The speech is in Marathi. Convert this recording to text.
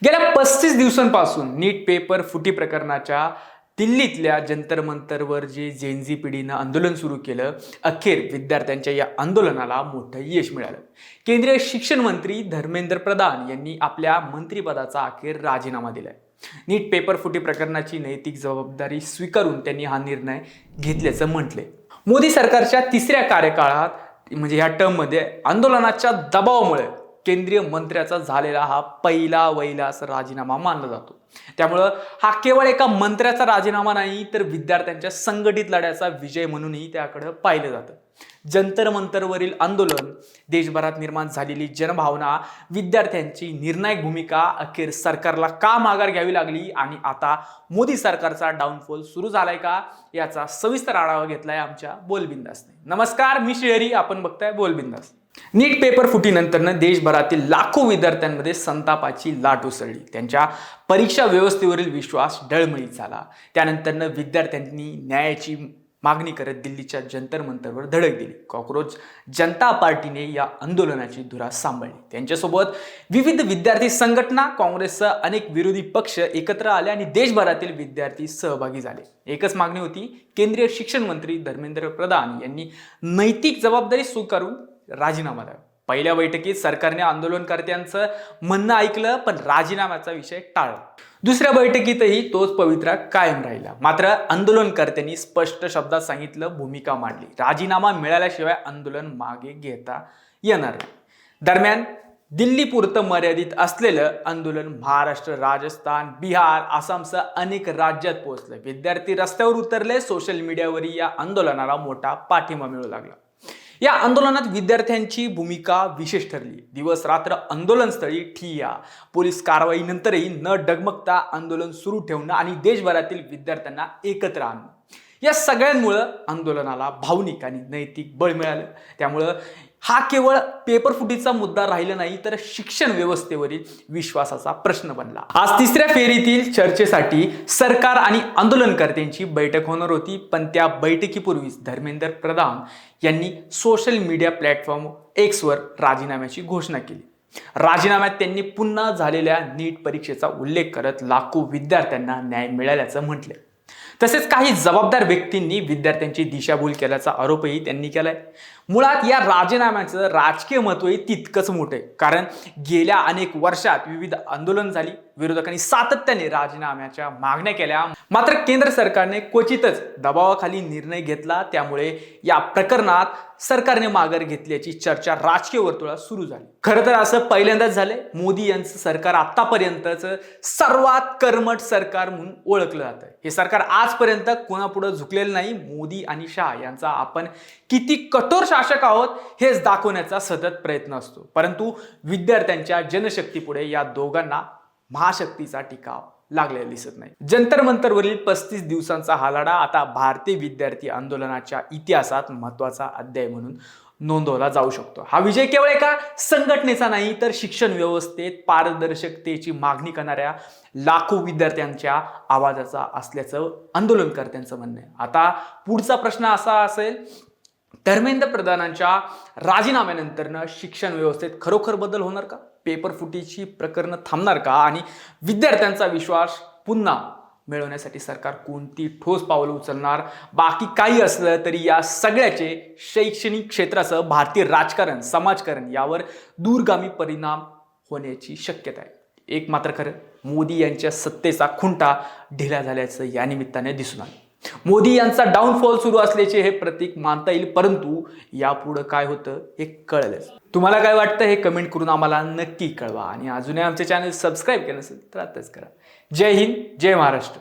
गेल्या 35 दिवसांपासून नीट पेपर फुटी प्रकरणाच्या दिल्लीतल्या जंतर मंतरवर जे जेनझी पिढीनं आंदोलन सुरू केलं, अखेर विद्यार्थ्यांच्या या आंदोलनाला मोठं यश मिळालं. केंद्रीय शिक्षण मंत्री धर्मेंद्र प्रधान यांनी आपल्या मंत्रिपदाचा अखेर राजीनामा दिलाय. नीट पेपर फुटी प्रकरणाची नैतिक जबाबदारी स्वीकारून त्यांनी हा निर्णय घेतल्याचं म्हटलंय. मोदी सरकारच्या तिसऱ्या कार्यकाळात म्हणजे ह्या टर्ममध्ये आंदोलनाच्या दबावामुळे केंद्रीय मंत्र्याचा झालेला हा पहिला असा राजीनामा मानला जातो. त्यामुळं हा केवळ एका मंत्र्याचा राजीनामा नाही, तर विद्यार्थ्यांच्या संघटित लढ्याचा विजय म्हणूनही त्याकडे पाहिलं जातं. जंतर मंतरवरील आंदोलन, देशभरात निर्माण झालेली जनभावना, विद्यार्थ्यांची निर्णायक भूमिका, अखेर सरकारला का माघार घ्यावी लागली आणि आता मोदी सरकारचा डाऊनफॉल सुरू झालाय का, याचा सविस्तर आढावा घेतलाय आमच्या बोलबिंदासने. नमस्कार, मी श्रीहरी, आपण बघताय बोलबिंदास. नीट पेपर फुटीनंतर देशभरातील लाखो विद्यार्थ्यांमध्ये संतापाची लाट उसळली. त्यांच्या परीक्षा व्यवस्थेवरील विश्वास डळमळीत झाला. त्यानंतर विद्यार्थ्यांनी न्यायाची मागणी करत दिल्लीच्या जंतर मंतरवर धडक दिली. कॉकरोच जनता पार्टीने या आंदोलनाची धुरा सांभाळली. त्यांच्यासोबत विविध विद्यार्थी संघटना, काँग्रेससह अनेक विरोधी पक्ष एकत्र आले आणि देशभरातील विद्यार्थी सहभागी झाले. एकच मागणी होती, केंद्रीय शिक्षण मंत्री धर्मेंद्र प्रधान यांनी नैतिक जबाबदारी स्वीकारून राजीनामा द्यावा. पहिल्या बैठकीत सरकारने आंदोलनकर्त्यांचं म्हणणं ऐकलं, पण राजीनाम्याचा विषय टाळला. दुसऱ्या बैठकीतही तोच पवित्रा कायम राहिला. मात्र आंदोलनकर्त्यांनी स्पष्ट शब्दात सांगितलं, भूमिका मांडली, राजीनामा मिळाल्याशिवाय आंदोलन मागे घेता येणार नाही. दरम्यान दिल्लीपुरतं मर्यादित असलेलं आंदोलन महाराष्ट्र, राजस्थान, बिहार, आसामसह अनेक राज्यात पोहोचलं. विद्यार्थी रस्त्यावर उतरले. सोशल मीडियावरही या आंदोलनाला मोठा पाठिंबा मिळू लागला. या आंदोलनात विद्यार्थ्यांची भूमिका विशेष ठरली. दिवस रात्र आंदोलनस्थळी ठिय्या, पोलीस कारवाईनंतरही न डगमगता आंदोलन सुरू ठेवणं आणि देशभरातील विद्यार्थ्यांना एकत्र आणणं, या सगळ्यांमुळं आंदोलनाला भावनिक आणि नैतिक बळ मिळालं. त्यामुळं हा केवळ पेपर फुटीचा मुद्दा राहिला नाही, तर शिक्षण व्यवस्थेवरील विश्वासाचा प्रश्न बनला. आज तिसऱ्या फेरीतील चर्चेसाठी सरकार आणि आंदोलनकर्त्यांची बैठक होणार होती, पण त्या बैठकीपूर्वीच धर्मेंद्र प्रधान यांनी सोशल मीडिया प्लॅटफॉर्म एक्सवर राजीनाम्याची घोषणा केली. राजीनाम्यात त्यांनी पुन्हा झालेल्या नीट परीक्षेचा उल्लेख करत लाखो विद्यार्थ्यांना न्याय मिळाल्याचं म्हटलं. तसेच काही जबाबदार व्यक्तींनी विद्यार्थ्यांची दिशाभूल केल्याचा आरोपही त्यांनी केलाय. मुळात या राजीनाम्याचं राजकीय महत्त्वही तितकंच मोठं आहे, कारण गेल्या अनेक वर्षात विविध आंदोलन झाली. विरोधकांनी सातत्याने राजीनाम्याच्या मागण्या केल्या, मात्र केंद्र सरकारने क्वचितच दबावाखाली निर्णय घेतला. त्यामुळे या प्रकरणात सरकारने माघार घेतल्याची चर्चा राजकीय वर्तुळात सुरू झाली. खरं तर असं पहिल्यांदाच झालंय. मोदी यांचं सरकार आतापर्यंतचं सर्वात कर्मठ सरकार म्हणून ओळखलं जातं. हे सरकार आजपर्यंत कोणापुढे झुकलेलं नाही. मोदी आणि शाह यांचा आपण किती कठोर शासक आहोत हेच दाखवण्याचा सतत प्रयत्न असतो. परंतु विद्यार्थ्यांच्या जनशक्तीपुढे या दोघांना महाशक्तीचा टिकाव लागलेला दिसत नाही. जंतर मंतरवरील 35 दिवसांचा हा लढा आता भारतीय विद्यार्थी आंदोलनाच्या इतिहासात महत्त्वाचा अध्याय म्हणून नोंदवला जाऊ शकतो. हा विजय केवळ एका संघटनेचा नाही, तर शिक्षण व्यवस्थेत पारदर्शकतेची मागणी करणाऱ्या लाखो विद्यार्थ्यांच्या आवाजाचा असल्याचं आंदोलनकर्त्यांचं म्हणणं आहे. आता पुढचा प्रश्न असा असेल, धर्मेंद्र प्रधानांच्या राजीनाम्यानंतर शिक्षण व्यवस्थेत खरोखर बदल होणार का? पेपर फुटीची प्रकरणं थांबणार का? आणि विद्यार्थ्यांचा विश्वास पुन्हा मिळवण्यासाठी सरकार कोणती ठोस पावलं उचलणार? बाकी काही असलं तरी या सगळ्याचे शैक्षणिक क्षेत्रासह भारतीय राजकारण, समाजकारण यावर दूरगामी परिणाम होण्याची शक्यता आहे. एक मात्र खरं, मोदी यांच्या सत्तेचा खुंटा ढिला झाल्याचं या निमित्ताने दिसून आलं. मोदी यांचा डाऊनफॉल सुरू असल्याचे हे प्रतीक मानता येईल, परंतु यापुढे काय होतं हे कळलंच. तुम्हाला काय वाटतं हे कमेंट करून आम्हाला नक्की कळवा आणि अजूनही आमचे चॅनल सबस्क्राईब केलं नसेल तर आताच करा. जय हिंद, जय महाराष्ट्र.